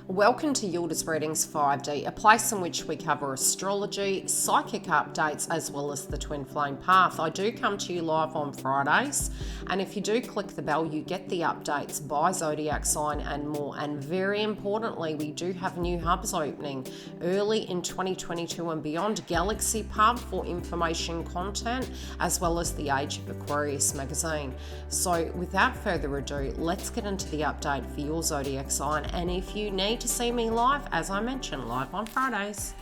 Welcome to YILDIZ Readings 5D, a place in which we cover astrology, psychic updates, as well as the twin flame path. I do come to you live on Fridays, and if you do click the bell, you get the updates by zodiac sign and more. And very importantly, we do have new hubs opening early in 2022 and beyond. Galaxy Pub for information content, as well as the Age of Aquarius magazine. So without further ado, let's get into the update for your zodiac sign. And if you need to see me live, as I mentioned, live on Fridays.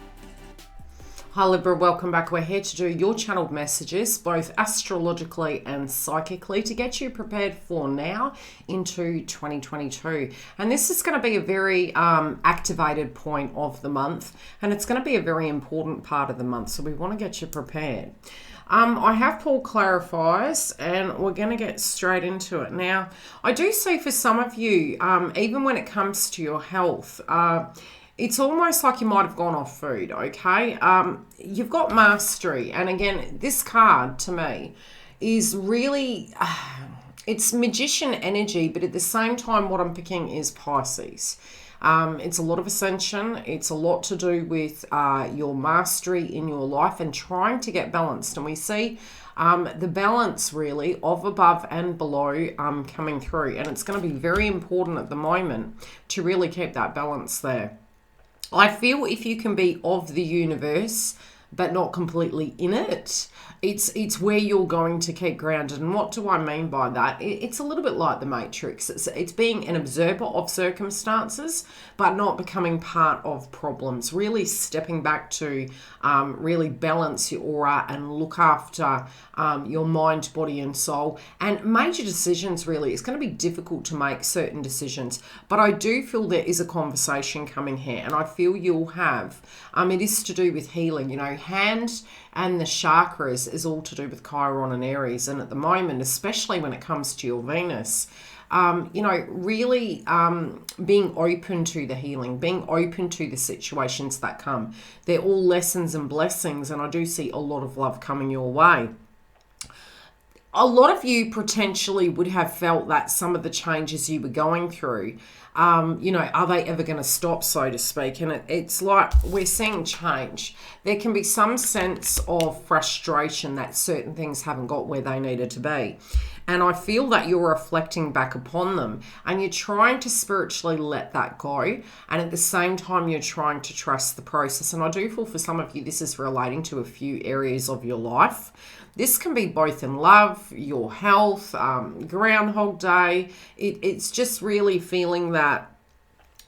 Hi Libra, welcome back. We're here to do your channeled messages, both astrologically and psychically, to get you prepared for now into 2022. And this is going to be a very activated point of the month, and it's going to be a very important part of the month, so we want to get you prepared. I have pulled clarifiers and we're going to get straight into it. Now, I do see for some of you, even when it comes to your health, it's almost like you might have gone off food, okay? You've got mastery. And again, this card to me is really, it's magician energy, but at the same time, what I'm picking is Pisces. It's a lot of ascension. It's a lot to do with your mastery in your life and trying to get balanced. And we see the balance really of above and below coming through. And it's going to be very important at the moment to really keep that balance there. I feel if you can be of the universe but not completely in it, it's where you're going to keep grounded. And what do I mean by that? It's a little bit like the Matrix. It's being an observer of circumstances, but not becoming part of problems. Really stepping back to really balance your aura and look after your mind, body, and soul. And major decisions, really, it's going to be difficult to make certain decisions. But I do feel there is a conversation coming here, and I feel you'll have. It is to do with healing, you know, hand and the chakras is all to do with Chiron and Aries. And at the moment, especially when it comes to your Venus, you know, really being open to the healing, being open to the situations that come. They're all lessons and blessings, and I do see a lot of love coming your way. A lot of you potentially would have felt that some of the changes you were going through, you know, are they ever going to stop, so to speak? And it's like we're seeing change. There can be some sense of frustration that certain things haven't got where they needed to be. And I feel that you're reflecting back upon them and you're trying to spiritually let that go. And at the same time, you're trying to trust the process. And I do feel for some of you, this is relating to a few areas of your life. This can be both in love, your health, Groundhog Day. It's just really feeling that,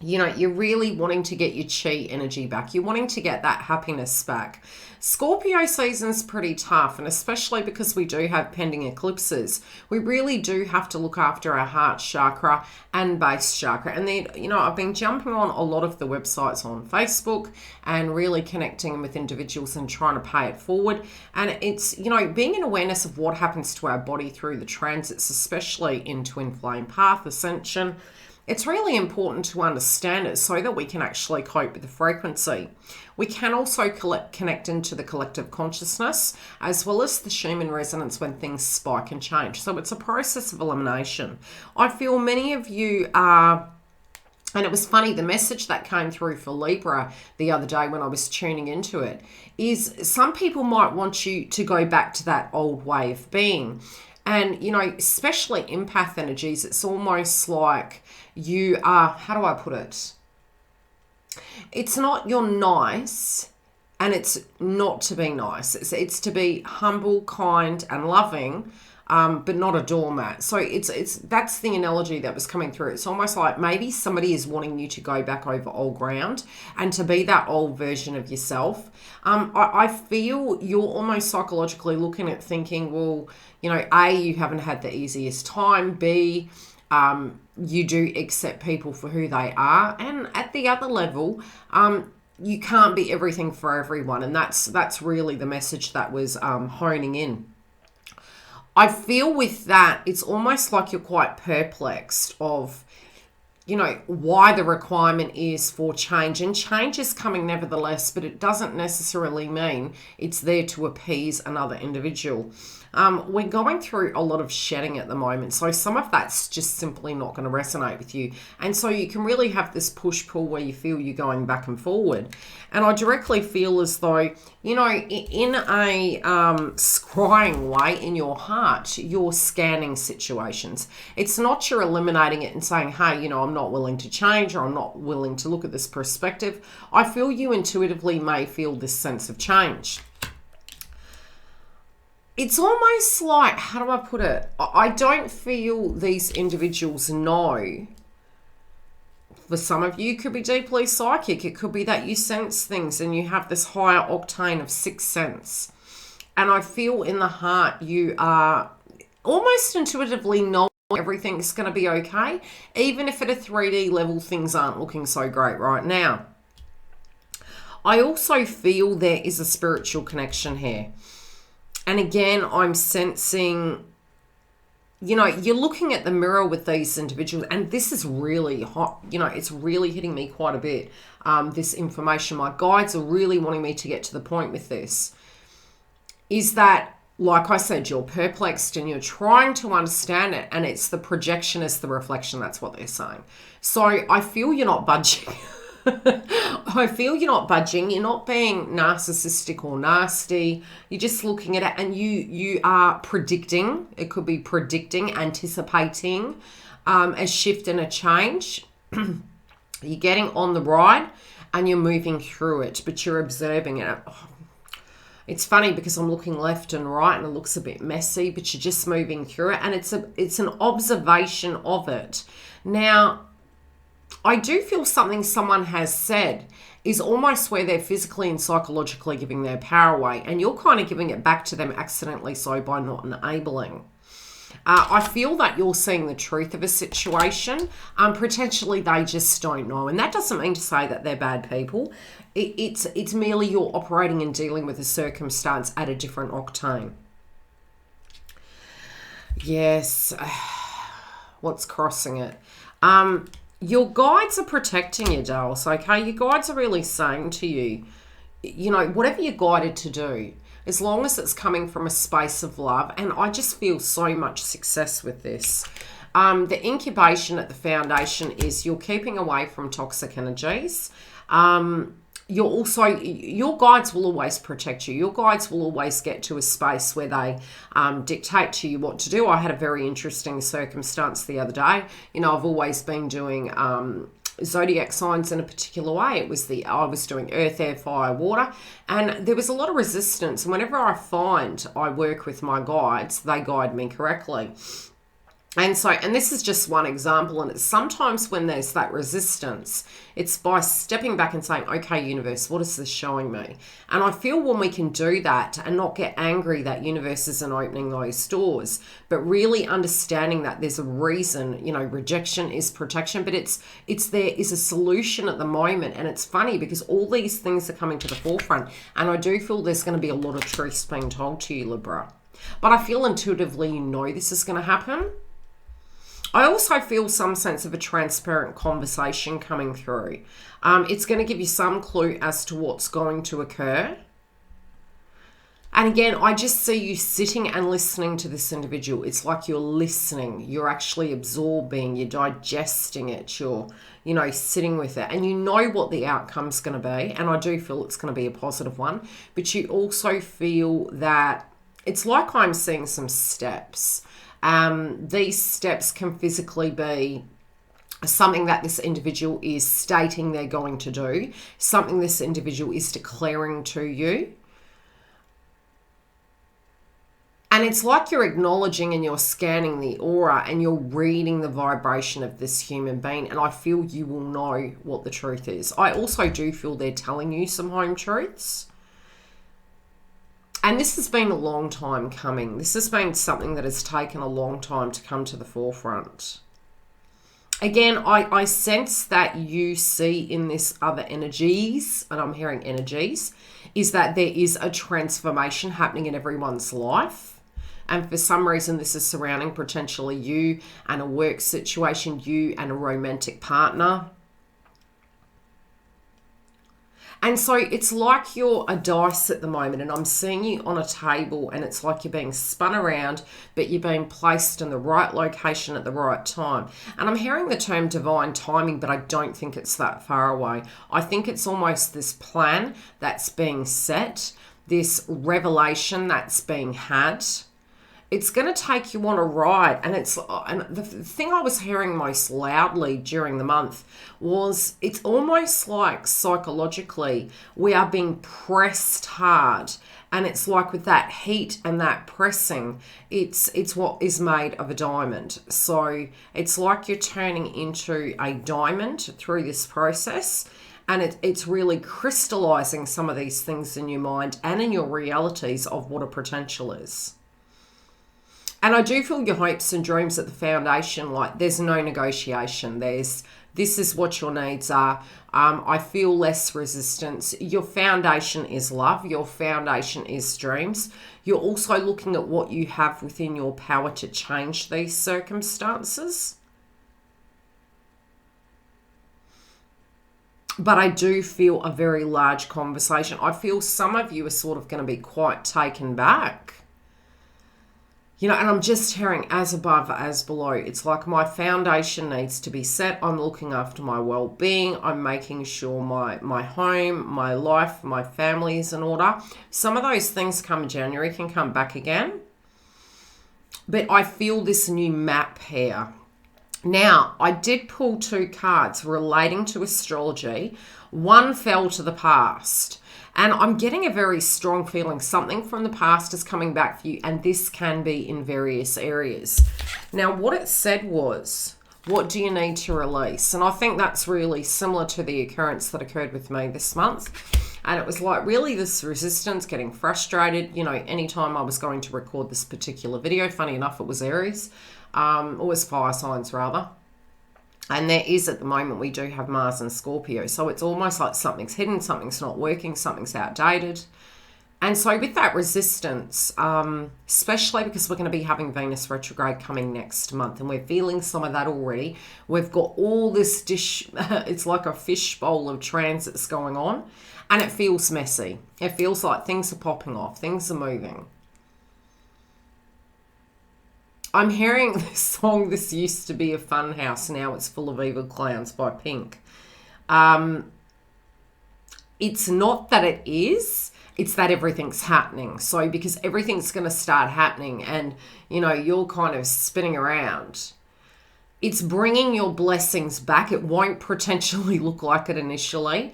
you know, you're really wanting to get your chi energy back. You're wanting to get that happiness back. Scorpio season's pretty tough, and especially because we do have pending eclipses, we really do have to look after our heart chakra and base chakra. And then, you know, I've been jumping on a lot of the websites on Facebook and really connecting with individuals and trying to pay it forward. And it's, you know, being in awareness of what happens to our body through the transits, especially in twin flame path ascension. It's really important to understand it so that we can actually cope with the frequency. We can also connect into the collective consciousness as well as the Schumann resonance when things spike and change. So it's a process of elimination. I feel many of you are, and it was funny, the message that came through for Libra the other day when I was tuning into it is some people might want you to go back to that old way of being. And, you know, especially empath energies, it's almost like you are, how do I put it? It's not you're nice and it's not to be nice. It's to be humble, kind and loving, but not a doormat. So that's the analogy that was coming through. It's almost like maybe somebody is wanting you to go back over old ground and to be that old version of yourself. I feel you're almost psychologically looking at thinking, well, you know, A, you haven't had the easiest time. B, you do accept people for who they are. And at the other level, you can't be everything for everyone. And that's really the message that was honing in. I feel with that, it's almost like you're quite perplexed of, why the requirement is for change. And change is coming nevertheless, but it doesn't necessarily mean it's there to appease another individual. We're going through a lot of shedding at the moment, so some of that's just simply not going to resonate with you. And so you can really have this push-pull where you feel you're going back and forward. And I directly feel as though, in a scrying way in your heart, you're scanning situations. It's not you're eliminating it and saying, hey, I'm not willing to change, or I'm not willing to look at this perspective. I feel you intuitively may feel this sense of change. It's almost like, how do I put it? I don't feel these individuals know. For some of you, it could be deeply psychic. It could be that you sense things and you have this higher octane of sixth sense. And I feel in the heart you are almost intuitively knowing everything's going to be okay, even if at a 3D level things aren't looking so great right now. I also feel there is a spiritual connection here. And again, I'm sensing, you're looking at the mirror with these individuals, and this is really hot. It's really hitting me quite a bit, this information. My guides are really wanting me to get to the point with this, is that, like I said, you're perplexed and you're trying to understand it, and it's the projection is the reflection. That's what they're saying. So I feel you're not budging. I feel you're not budging. You're not being narcissistic or nasty. You're just looking at it, and you are predicting. It could be predicting, anticipating a shift and a change. You're getting on the ride and you're moving through it, but you're observing it. It's funny because I'm looking left and right and it looks a bit messy, but you're just moving through it, and it's an observation of it. Now, I do feel something someone has said is almost where they're physically and psychologically giving their power away, and you're kind of giving it back to them accidentally, so by not enabling. I feel that you're seeing the truth of a situation. Potentially they just don't know, and that doesn't mean to say that they're bad people. It's merely you're operating and dealing with a circumstance at a different octane. Yes. What's crossing it? Your guides are protecting you, dolls, okay? Your guides are really saying to you, whatever you're guided to do, as long as it's coming from a space of love, and I just feel so much success with this. The incubation at the foundation is you're keeping away from toxic energies. Your guides will always protect you. Your guides will always get to a space where they dictate to you what to do. I had a very interesting circumstance the other day. I've always been doing zodiac signs in a particular way. I was doing earth, air, fire, water, and there was a lot of resistance. And whenever I find I work with my guides, they guide me correctly. And this is just one example, and it's sometimes when there's that resistance, it's by stepping back and saying, okay, universe, what is this showing me? And I feel when we can do that and not get angry that universe isn't opening those doors, but really understanding that there's a reason, rejection is protection, but there is a solution at the moment. And it's funny because all these things are coming to the forefront, and I do feel there's going to be a lot of truths being told to you, Libra. But I feel intuitively this is going to happen. I also feel some sense of a transparent conversation coming through. It's going to give you some clue as to what's going to occur. And again, I just see you sitting and listening to this individual. It's like you're listening. You're actually absorbing. You're digesting it. You're, sitting with it. And you know what the outcome's going to be. And I do feel it's going to be a positive one. But you also feel that it's like I'm seeing some steps. These steps can physically be something that this individual is stating they're going to do, something this individual is declaring to you. And it's like you're acknowledging and you're scanning the aura and you're reading the vibration of this human being. And I feel you will know what the truth is. I also do feel they're telling you some home truths. And this has been a long time coming. This has been something that has taken a long time to come to the forefront. Again, I sense that you see in this other energies, and I'm hearing energies, is that there is a transformation happening in everyone's life. And for some reason, this is surrounding potentially you and a work situation, you and a romantic partner. And so it's like you're a dice at the moment, and I'm seeing you on a table, and it's like you're being spun around, but you're being placed in the right location at the right time. And I'm hearing the term divine timing, but I don't think it's that far away. I think it's almost this plan that's being set, this revelation that's being had. It's going to take you on a ride. And the thing I was hearing most loudly during the month was it's almost like psychologically we are being pressed hard. And it's like with that heat and that pressing, it's what is made of a diamond. So it's like you're turning into a diamond through this process. And it's really crystallizing some of these things in your mind and in your realities of what a potential is. And I do feel your hopes and dreams at the foundation, like there's no negotiation. This is what your needs are. I feel less resistance. Your foundation is love. Your foundation is dreams. You're also looking at what you have within your power to change these circumstances. But I do feel a very large conversation. I feel some of you are sort of going to be quite taken back. You know, and I'm just hearing as above, as below. It's like my foundation needs to be set. I'm looking after my well-being. I'm making sure my home, my life, my family is in order. Some of those things come January, can come back again. But I feel this new map here. Now, I did pull 2 cards relating to astrology. One fell to the past. And I'm getting a very strong feeling something from the past is coming back for you, and this can be in various areas. Now, what it said was, what do you need to release? And I think that's really similar to the occurrence that occurred with me this month. And it was like really this resistance, getting frustrated. You know, anytime I was going to record this particular video, funny enough, it was Aries, or was fire signs rather. And there is, at the moment, we do have Mars and Scorpio. So it's almost like something's hidden, something's not working, something's outdated. And so with that resistance, especially because we're going to be having Venus retrograde coming next month, and we're feeling some of that already. We've got all this dish, it's like a fishbowl of transits going on, and it feels messy. It feels like things are popping off, things are moving. I'm hearing this song, This Used to Be a Fun House, Now It's Full of Evil Clowns by Pink. It's not that it is, it's that everything's happening. So because everything's going to start happening and, you know, you're kind of spinning around, it's bringing your blessings back. It won't potentially look like it initially,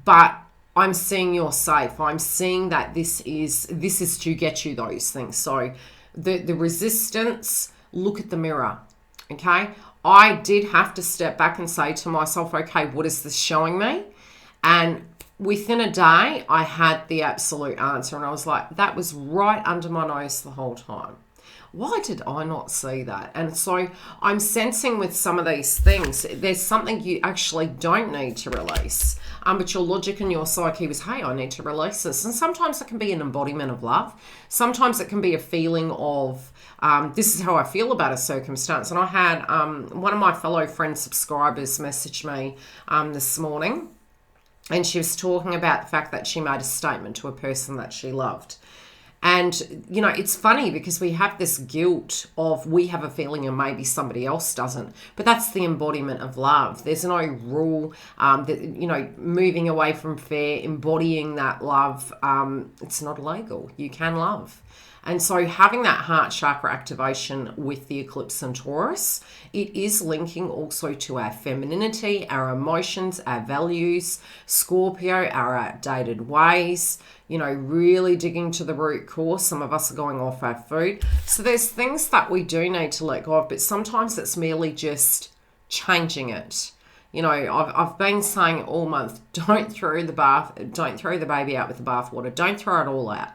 but I'm seeing you're safe. I'm seeing that this is to get you those things. So the resistance, look at the mirror, okay? I did have to step back and say to myself, okay, what is this showing me? And within a day, I had the absolute answer. And I was like, that was right under my nose the whole time. Why did I not see that? And so I'm sensing with some of these things, there's something you actually don't need to release. But your logic and your psyche was, hey, I need to release this. And sometimes it can be an embodiment of love. Sometimes it can be a feeling of, this is how I feel about a circumstance. And I had one of my fellow friend subscribers message me this morning. And she was talking about the fact that she made a statement to a person that she loved. And, you know, it's funny because we have this guilt of we have a feeling and maybe somebody else doesn't. But that's the embodiment of love. There's no rule that, you know, moving away from fear, embodying that love. It's not illegal. You can love. And so having that heart chakra activation with the eclipse in Taurus, it is linking also to our femininity, our emotions, our values, Scorpio, our outdated ways, you know, really digging to the root cause. Some of us are going off our food. So there's things that we do need to let go of, but sometimes it's merely just changing it. You know, I've been saying all month, don't throw the baby out with the bathwater. Don't throw it all out.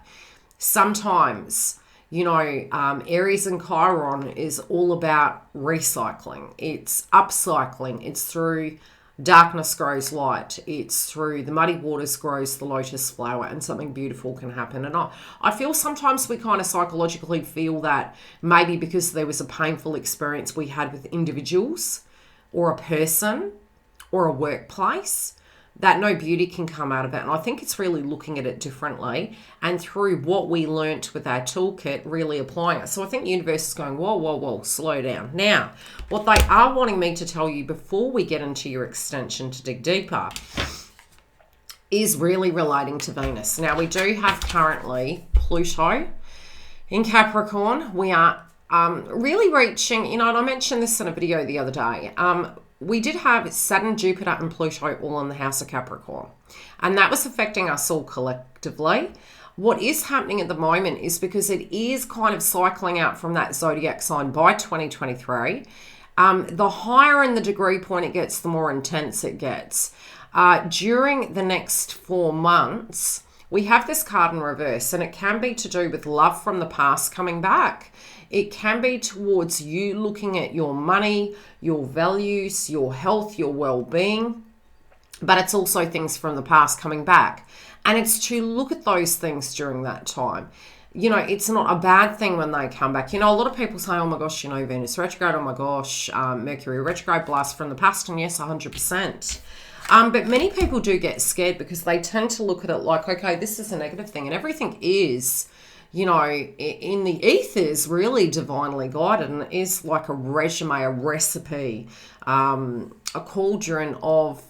Sometimes, you know, Aries and Chiron is all about recycling. It's upcycling. It's through darkness grows light. It's through the muddy waters grows the lotus flower, and something beautiful can happen. And I feel sometimes we kind of psychologically feel that maybe because there was a painful experience we had with individuals or a person or a workplace, that no beauty can come out of it. And I think it's really looking at it differently and through what we learnt with our toolkit, really applying it. So I think the universe is going, whoa, whoa, whoa, slow down. Now, what they are wanting me to tell you before we get into your extension to dig deeper is really relating to Venus. Now, we do have currently Pluto in Capricorn. We are really reaching, and I mentioned this in a video the other day, we did have Saturn, Jupiter, and Pluto all in the house of Capricorn. And that was affecting us all collectively. What is happening at the moment is because it is kind of cycling out from that zodiac sign by 2023. The higher in the degree point it gets, the more intense it gets. During the next 4 months, we have this card in reverse, and it can be to do with love from the past coming back. It can be towards you looking at your money, your values, your health, your well-being, but it's also things from the past coming back. And it's to look at those things during that time. You know, it's not a bad thing when they come back. You know, a lot of people say, oh my gosh, you know, Venus retrograde, oh my gosh, Mercury retrograde, blast from the past, and yes, 100%. But many people do get scared because they tend to look at it like, okay, this is a negative thing, and everything is, you know, in the ethers, really divinely guided, and it is like a resume, a recipe, a cauldron of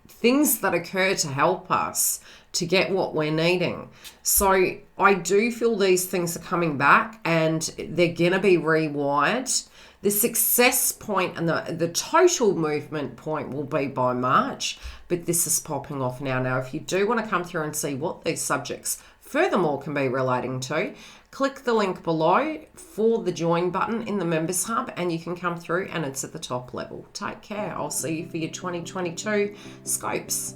things that occur to help us to get what we're needing. So I do feel these things are coming back, and they're going to be rewired. The success point and the total movement point will be by March, but this is popping off now. Now, if you do want to come through and see what these subjects furthermore can be relating to, click the link below for the join button in the members hub, and you can come through, and it's at the top level. Take care. I'll see you for your 2022 scopes.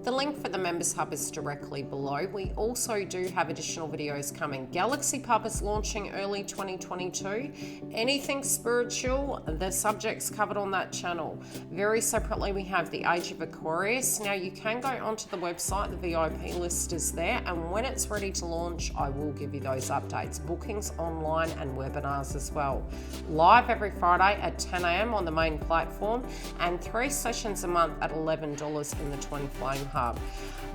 The link for the members hub is directly below. We also do have additional videos coming. Galaxy Pub is launching early 2022. Anything spiritual, the subjects covered on that channel. Very separately, we have the Age of Aquarius. Now, you can go onto the website, the VIP list is there, and when it's ready to launch, I will give you those updates. Bookings online and webinars as well. Live every Friday at 10 a.m. on the main platform, and 3 sessions a month at $11 in the Twin Flame Hub.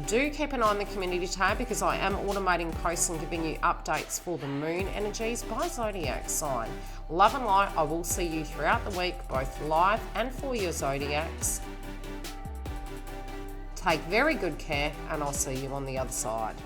Do keep an eye on the community tab because I am automating posts and giving you updates for the moon energies by zodiac sign. Love and light. I will see you throughout the week, both live and for your zodiacs. Take very good care, and I'll see you on the other side.